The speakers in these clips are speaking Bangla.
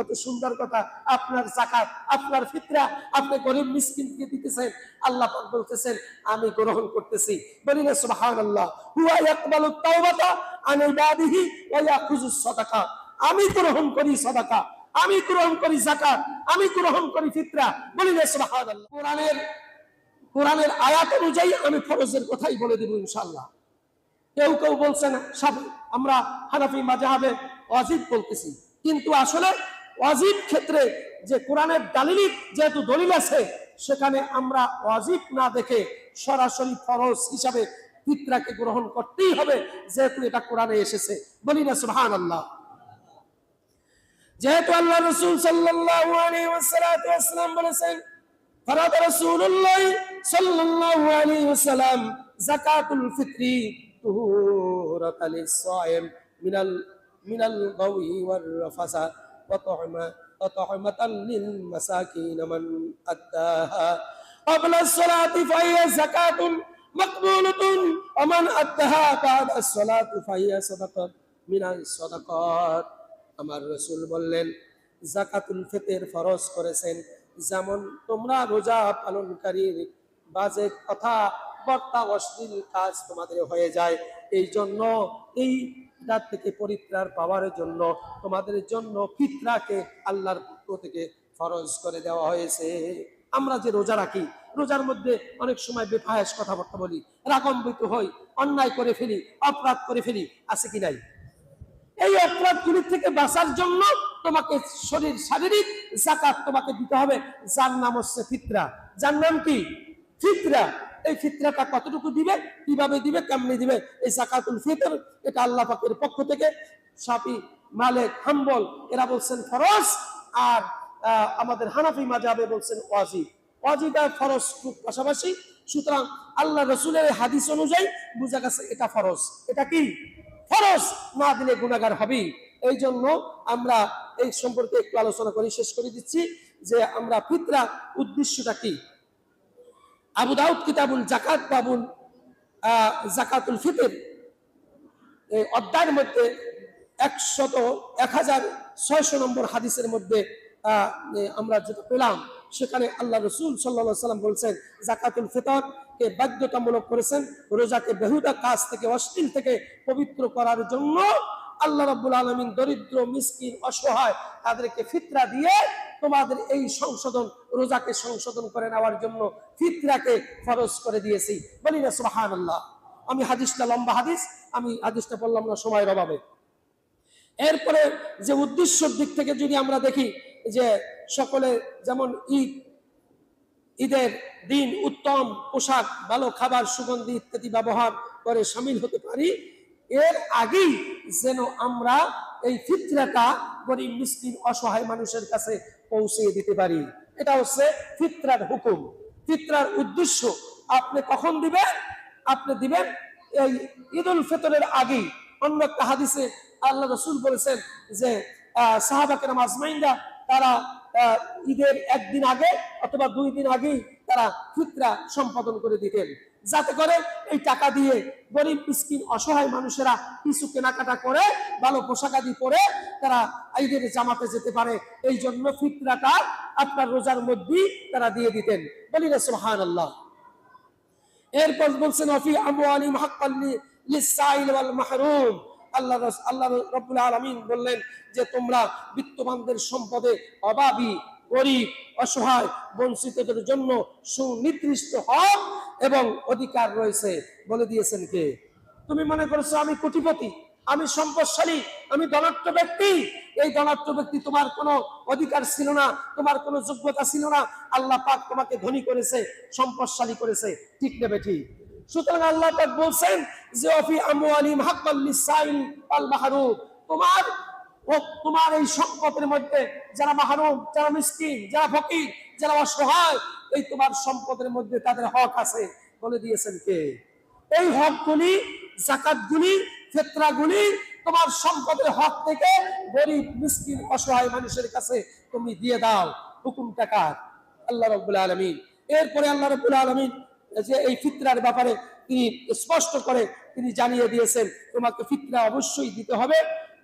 কত সুন্দর কথা, আপনার যাকাত, আপনার ফিতরা আপনি গরিব মিসকিনকে দিতেছেন, আল্লাহ পাক বলতেছেন আমি গ্রহণ করতেছি। বলি না সুবহানাল্লাহ। হুয়া ইয়াকবালুত তাওবাতা আন ইবাদিহি ওয়া ইয়াখুযুস সাদাকা। আমি গ্রহণ করি সাদাকা, আমি গ্রহণ করি যাকাত, আমি গ্রহণ করি ফিতরা। বলি না সুবহানাল্লাহ। কোরআনের আয়াত অনুযায়ী আমি ফরজের কথাই বলে দেব ইনশাআল্লাহ। কেউ কেউ বলছেন আমরা হানাফি মাযহাবে ওয়াজিব বলতেছি, কিন্তু আসলে ওয়াজিব ক্ষেত্রে যে কোরআনের যেহেতু দলিল আছে, সেখানে আমরা ওয়াজিব না দেখে সরাসরি ফরজ হিসাবে ফিতরাকে গ্রহণ করতেই হবে, যেহেতু এটা কোরআনে এসেছে। বলি না সুবহানাল্লাহ। যেহেতু আল্লাহ রাসূল সাল্লাল্লাহু আলাইহি ওয়াসাল্লাম বলেছেন, ফারাদা রাসূলুল্লাহ সাল্লাল্লাহু আলাইহি ওয়াসাল্লাম যাকাতুল ফিতরি তুহুরাতাল লিস-সাইম মিনাল গাওয়ি ওয়ার রাফাসা ওয়া তুহমাতাল লিল মাসাকিন মান আদ্দাহা ক্বাবলা আস-সালাতি ফাহিয়া যাকাতুন মাকবুলাতুন ওয়া মান আদ্দাহা বা'দা আস-সালাতি ফাহিয়া সাদাকাতুন মিনাস সাদাকাত। আমার রাসূল বললেন, যাকাতুল ফিতর ফরজ করেছেন যেমন তোমরা রোজা পালনকারীর বাজে কথা বর্তা অশ্লীল কাজ তোমাদের হয়ে যায়, এই জন্য এই রাত থেকে পরিত্রাণ পাওয়ার জন্য তোমাদের জন্য ফিতরাকে আল্লাহর পক্ষ থেকে ফরজ করে দেওয়া হয়েছে। আমরা যে রোজা রাখি, রোজার মধ্যে অনেক সময় বেফায়েশ কথাবার্তা বলি, রাগান্বিত হই, অন্যায় করে ফেলি, অপরাধ করে ফেলি, আছে কি নাই? এই অপরাধগুলি থেকে বাঁচার জন্য তোমাকে শারীরিক যাকাত তোমাকে দিতে হবে, যার নাম হচ্ছে ফিতরা। যার নাম কি? ফিতরা। এই ফিতরাটা কতটুকু দিবে, কিভাবে দিবে, কেমনে দিবে? এই যাকাতুল ফিতর এটা আল্লাহ পাকের পক্ষ থেকে। শাফি, মালিক, হাম্বল এরা বলছেন ফরজ, আর আমাদের হানাফি মাযহাবে বলছেন ওয়াজিব। ওয়াজিব আর ফরজ খুব পাশাপাশি, সুতরাং আল্লাহ রাসূলের হাদিস অনুযায়ী বোঝা গেছে এটা ফরজ। এটা কি ফরজ, না দিলে গুনাহগার হবে। এই জন্য আমরা এই সম্পর্কে একটু আলোচনা করি, শেষ করে দিচ্ছি যে আমরা ফিতরা উদ্দেশ্যটা কি। আবু দাউদ কিতাবুল যাকাত বাবুল যাকাতুল ফিতর এই অধ্যায়ের মধ্যে 1600 নম্বর হাদিসের মধ্যে আমরা যেটা পেলাম, সেখানে আল্লাহ রাসূল সাল্লাল্লাহু আলাইহি ওয়াসাল্লাম বলছেন যাকাতুল ফিতরকে বাধ্যতামূলক করেছেন রোজাকে বেহুদা কাজ থেকে, অশ্লীল থেকে পবিত্র করার জন্য। আল্লাহ রাব্বুল আলামিন দরিদ্র, মিসকিন, অসহায় তাদেরকে ফিতরা দিয়ে তোমাদের এই সংশোধন, রোজাকে সংশোধন করে নেওয়ার জন্য ফিতরাকে ফরজ করে দিয়েছি। বলি না সুবহানাল্লাহ। আমি হাদিসটা লম্বা হাদিস, আমি হাদিসটা বললাম না সময়ের অভাবে। এরপরে যে উদ্দেশ্যের দিক থেকে যদি আমরা দেখি যে সকলে যেমন ঈদের দিন উত্তম পোশাক, ভালো খাবার, সুগন্ধি ইত্যাদি ব্যবহার করে শামিল হতে পারি, এর আগেই যেন আমরা এই ফিতরাটা গরিব, মিসকিন, অসহায় মানুষের কাছে পৌঁছে দিতে পারি। এটা হচ্ছে ফিতরার হুকুম, ফিতরার উদ্দেশ্য। আপনি কখন দিবেন? আপনি দিবেন এই ঈদুল ফিতরের আগেই। অন্য একটা হাদিসে আল্লাহ রাসূল বলেছেন যে সাহাবা কেরাম আজমাইনরা তারা ঈদের একদিন আগে অথবা 2 দিন আগেই তারা ফিতরা সম্পাদন করে দিতেন, যাতে করে এই টাকা দিয়ে গরিব, মিসকিন, অসহায় মানুষেরা কিছু কেনাকাটা করে ভালো পোশাক আদি পরে তারা ঈদের জামাতে যেতে পারে। এই জন্য ফিতরাটা আপনার রোজার মধ্যেই তারা দিয়ে দিতেন। বলি না সুবহানাল্লাহ। এরপর বলছেন ওয়াফি আমওয়ালিহিম হাক্কান লিস-সাইল ওয়াল মাহরুম। আল্লাহ রাব্বুল আলামিন বললেন যে তোমরা বিত্তবানদের সম্পদে অভাবী, গরিব, অসহায়, বঞ্চিতদের জন্য সুনির্দিষ্ট হক এবং অধিকার রয়েছে। বলে দিয়েছেন কে? তুমি মনে করছো আমি কোটিপতি, আমি সম্পদশালী, আমি ধনাঢ্য ব্যক্তি। এই ধনাঢ্য ব্যক্তি, তোমার কোনো অধিকার ছিল না, তোমার কোনো যোগ্যতা ছিল না। আল্লাহ পাক তোমাকে ধনী করেছে, সম্পদশালী করেছে, ঠিক না বেঠিক? সুতরাং আল্লাহ পাক বলছেন যে ওয়াফি আমওয়ালিহিম হাক্কান লিস-সাইল ওয়াল মাহরুম, তোমার এই সম্পদের মধ্যে যারা মাহরুম, যারা মিসকিন, যারা ফকির, যারা অসহায়, এই তোমার সম্পদের মধ্যে তাদের হক আছে। বলে দিয়েছেন কে? এই হকগুলি, যাকাতগুলি, ফিতরাগুলি তোমার সম্পদের হক থেকে গরিব, মিসকিন, অসহায় মানুষের কাছে তুমি দিয়ে দাও। হুকুমটা কার? আল্লাহ রাব্বুল আলামিন। এরপরে আল্লাহ রাব্বুল আলামিন যে এই ফিতরার ব্যাপারে তিনি স্পষ্ট করে তিনি জানিয়ে দিয়েছেন তোমাকে ফিতরা অবশ্যই দিতে হবে।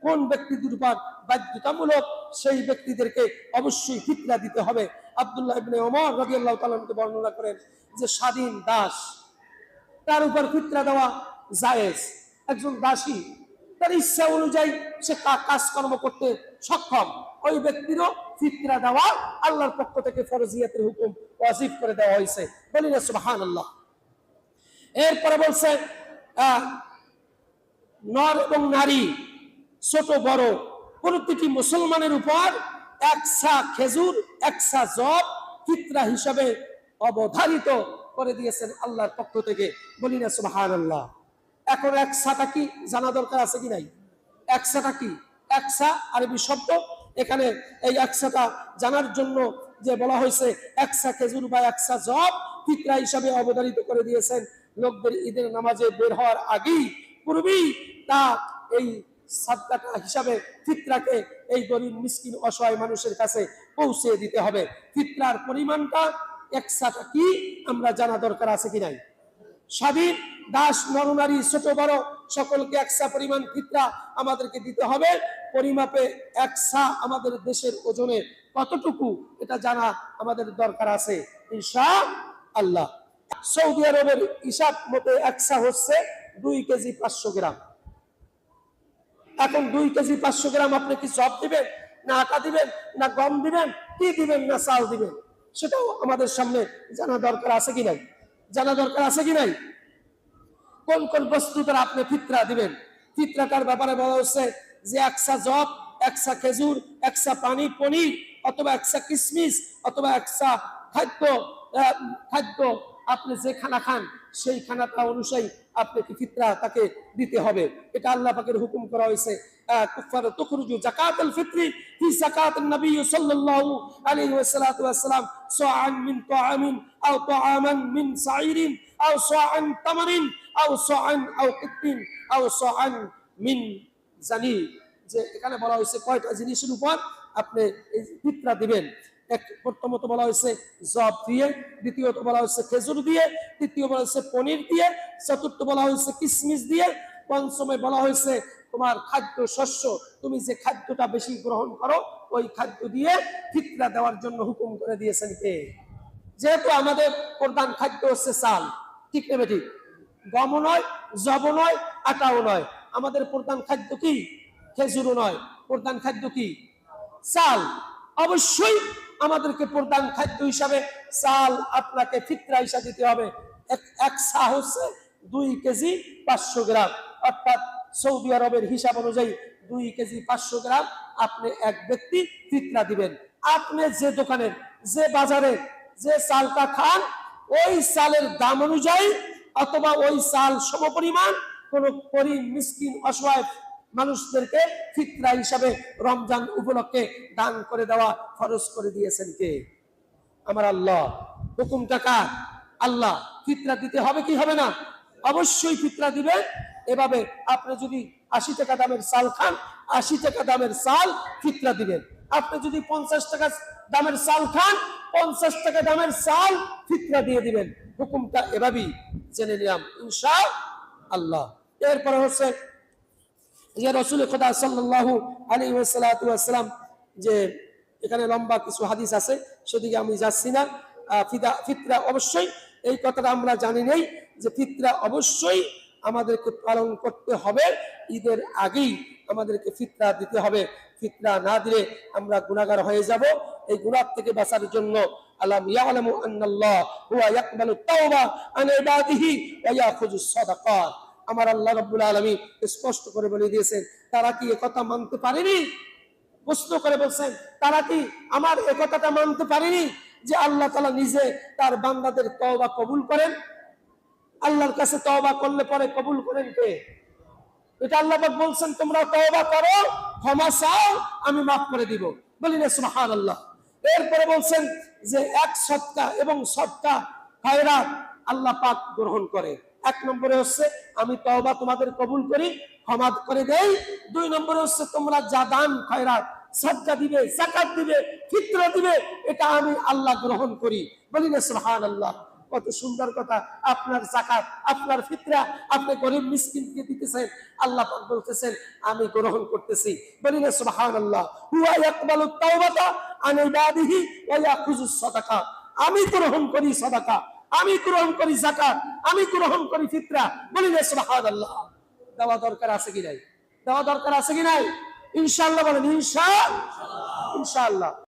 কোন ব্যক্তিদের উপর বাধ্যতামূলক সেই ব্যক্তিদেরকে অবশ্যই ফিতরা দিতে হবে। আব্দুল্লাহ ইবনে ওমর রাদিয়াল্লাহু তাআলা বর্ণনা করেন যে স্বাধীন দাস তার উপর ফিতরা দেওয়া জায়েজ। একজন দাসী তার ইচ্ছা অনুযায়ী সে কাজকর্ম করতে সক্ষম, ওই ব্যক্তিরও ফিতরা দেওয়া আল্লাহর পক্ষ থেকে ফরজিয়াতের হুকুম ওয়াজিব করে দেওয়া হয়েছে। বলি না সুবহানাল্লাহ। এরপরে বলছে নর এবং নারী ছোট বড় প্রতিটি মুসলমানের উপর একসা খেজুর একসা জব ফিতরা হিসাবে অবধারিত করে দিয়েছেন আল্লাহর পক্ষ থেকে। বলি না সুবহানাল্লাহ। এখন একসাটা কি জানা দরকার আছে কি নাই? একসাটা কি? একসা আরবি শব্দ, এখানে এই একসাটা জানার জন্য যে বলা হয়েছে একসা খেজুর বা একসা জব ফিতরা হিসাবে অবধারিত করে দিয়েছেন। লোকদের ঈদের নামাজে বের হওয়ার আগেই পূর্বেই তা এই সাদকাটা হিসাবে ফিতরাকে এই গরিব মিসকিন অসহায় মানুষের কাছে পৌঁছে দিতে হবে। ফিতরার পরিমাণটা একসাটা কি আমরা জানা দরকার আছে কি নাই? স্বাধীন দাস নরনারী ছোট বড় সকলকে একসা পরিমাণ ফিতরা আমাদেরকে দিতে হবে। পরিমাপে একসা আমাদের দেশের ওজনে কতটুকু এটা জানা আমাদের দরকার আছে ইনশাআল্লাহ। সৌদি আরবের হিসাব মতে একসা হচ্ছে 2 কেজি 500 গ্রাম। এখন 2 কেজি 500 গ্রাম আপনি কি জব দিবেন, না আটা দিবেন, না গম দিবেন, কি দিবেন, না চাল দিবেন, সেটাও আমাদের সামনে জানা দরকার আছে কি নাই? জানা দরকার আছে কি নাই? কোন কোন বস্তু দ্বারা আপনি ফিতরা দিবেন? ফিতরাটার ব্যাপারে বলা হচ্ছে যে একসা জব, একসা খেজুর, একসা পানি পনির, অথবা একসা কিশমিশ, অথবা একসা খাদ্য আপনি যে খানা খান সেই খানাটা অনুযায়ী আপনাকে ফিতরা তাকে দিতে হবে। এটা আল্লাহ পাকের হুকুম করা হয়েছে। কুফারা তুখরুজু যাকাতুল ফিত্রি ফি যাকাতিন নবী সাল্লাল্লাহু আলাইহি ওয়াসাল্লাম সাআন মিন তাআমিন আও তাআমান মিন সাইরিন আও সাআন তামারিন আও সাআন আও কিতিন আও সাআন মিন জানি। যে এখানে বলা হয়েছে কয়টা জিনিসের উপর আপনি এই ফিতরা দিবেন। প্রথমত বলা হয়েছে জব দিয়ে, দ্বিতীয়ত বলা হয়েছে খেজুর দিয়ে, তৃতীয় বলা হয়েছে পনির দিয়ে, চতুর্থ বলা হয়েছে কিশমিশ দিয়ে, পঞ্চমে বলা হয়েছে তোমার খাদ্য শস্য, তুমি যে খাদ্যটা বেশি গ্রহণ করো ওই খাদ্য দিয়ে ফিতরা দেওয়ার জন্য হুকুম করে দিয়েছেন কে? যেহেতু আমাদের প্রধান খাদ্য হচ্ছে চাল, ঠিক না ঠিক? গমও নয়, জবও নয়, আটাও নয়। আমাদের প্রধান খাদ্য কি? খেজুরও নয়। প্রধান খাদ্য কি? চাল। অবশ্যই আমাদেরকে প্রধান খাদ্য হিসাবে চাল আপনাকে ফিতরা হিসাবে দিতে হবে। এক সা হচ্ছে 2 কেজি 500 গ্রাম, অর্থাৎ সৌদি আরবের হিসাব অনুযায়ী 2 কেজি 500 গ্রাম আপনি এক ব্যক্তি ফিতরা দিবেন। আপনি যে দোকানের, যে বাজারে যে চালটা খান ওই চালের দাম অনুযায়ী অথবা ওই চাল সমপরিমাণ কোন গরিব মিসকিন অসহায় মানুষদেরকে ফিতরা হিসাবে রমজান উপলক্ষে দান করে দেওয়া ফরজ করে দিয়েছেন কে? আমার আল্লাহ। হুকুমটা কার? আল্লাহ। ফিতরা দিতে হবে কি হবে না? অবশ্যই ফিতরা দিবেন। এভাবে আপনি যদি 80 টাকা দামের চাল খান, 80 টাকা দামের চাল ফিতরা দিবেন। আপনি যদি 50 টাকা দামের চাল খান, 50 টাকা দামের চাল ফিতরা দিয়ে দিবেন। হুকুমটা এভাবেই জেনে নিলাম ইনশাআল্লাহ। এরপরে হচ্ছে যে রাসূল খুদা সাল্লাল্লাহু আলাইহি ওয়াসাল্লাম, যে এখানে লম্বা কিছু হাদিস আছে সেদিকে আমি যাচ্ছি না। ফিতরা অবশ্যই, এই কথাটা আমরা জানি নেই যে ফিতরা অবশ্যই আমাদেরকে পালন করতে হবে। ঈদের আগেই আমাদেরকে ফিতরা দিতে হবে। ফিতরা না দিলে আমরা গুনাহগার হয়ে যাব। এই গুনাহ থেকে বাঁচার জন্য আলাম ইয়ালামু আন্নাল্লাহ হুয়া ইয়াকবালু তাওবা আন ইবাদিহি ওয়া ইয়াখুযুস সাদাকাত। আমার আল্লাহ রাব্বুল আলামিন স্পষ্ট করে বলে দিয়েছেন। তারা কি একথা মানতে পারেনি? প্রশ্ন করে বলছেন, তারা কি আমার একথাটা মানতে পারেনি যে আল্লাহ তাআলা নিজে তার বান্দাদের তওবা কবুল করেন? আল্লাহর কাছে তওবা করলে পরে কবুল করেন কে? এটা আল্লাহ পাক বলছেন তোমরা তওবা করো, ক্ষমা চাও, আমি মাফ করে দিব। বলি না সুবহানাল্লাহ। এরপরে বলছেন যে এক সদকা এবং সদকা খায়রাত আল্লাহ পাক গ্রহণ করে। 1 নম্বরে হচ্ছে আমি তওবা তোমাদের কবুল করি, ক্ষমা করে দেই। 2 নম্বরে হচ্ছে তোমরা যা দান খয়রাত সাদকা দিবে, যাকাত দিবে, ফিতরা দিবে, এটা আমি আল্লাহ গ্রহণ করি। বলি না সুবহানাল্লাহ। কত সুন্দর কথা। আপনার যাকাত, আপনার ফিতরা আপনি গরিব মিসকিনকে দিতেছেন, আল্লাহ পাক বলতেছেন আমি গ্রহণ করতেছি। বলি না সুবহানাল্লাহ। হুয়া ইয়াকবালুত তাওবাতা আন ইবাদিহি ওয়া ইয়াখুযুস সাদাকা। আমি গ্রহণ করি সাদাকা, আমি গ্রহণ করি যাকাত, আমি গ্রহণ করি ফিতরা। বলি না সুবহানাল্লাহ। দেওয়া দরকার আছে কি নাই? দেওয়া দরকার আছে কি নাই? ইনশাআল্লাহ বলেন ইনশাআল্লাহ। ইনশাআল্লাহ।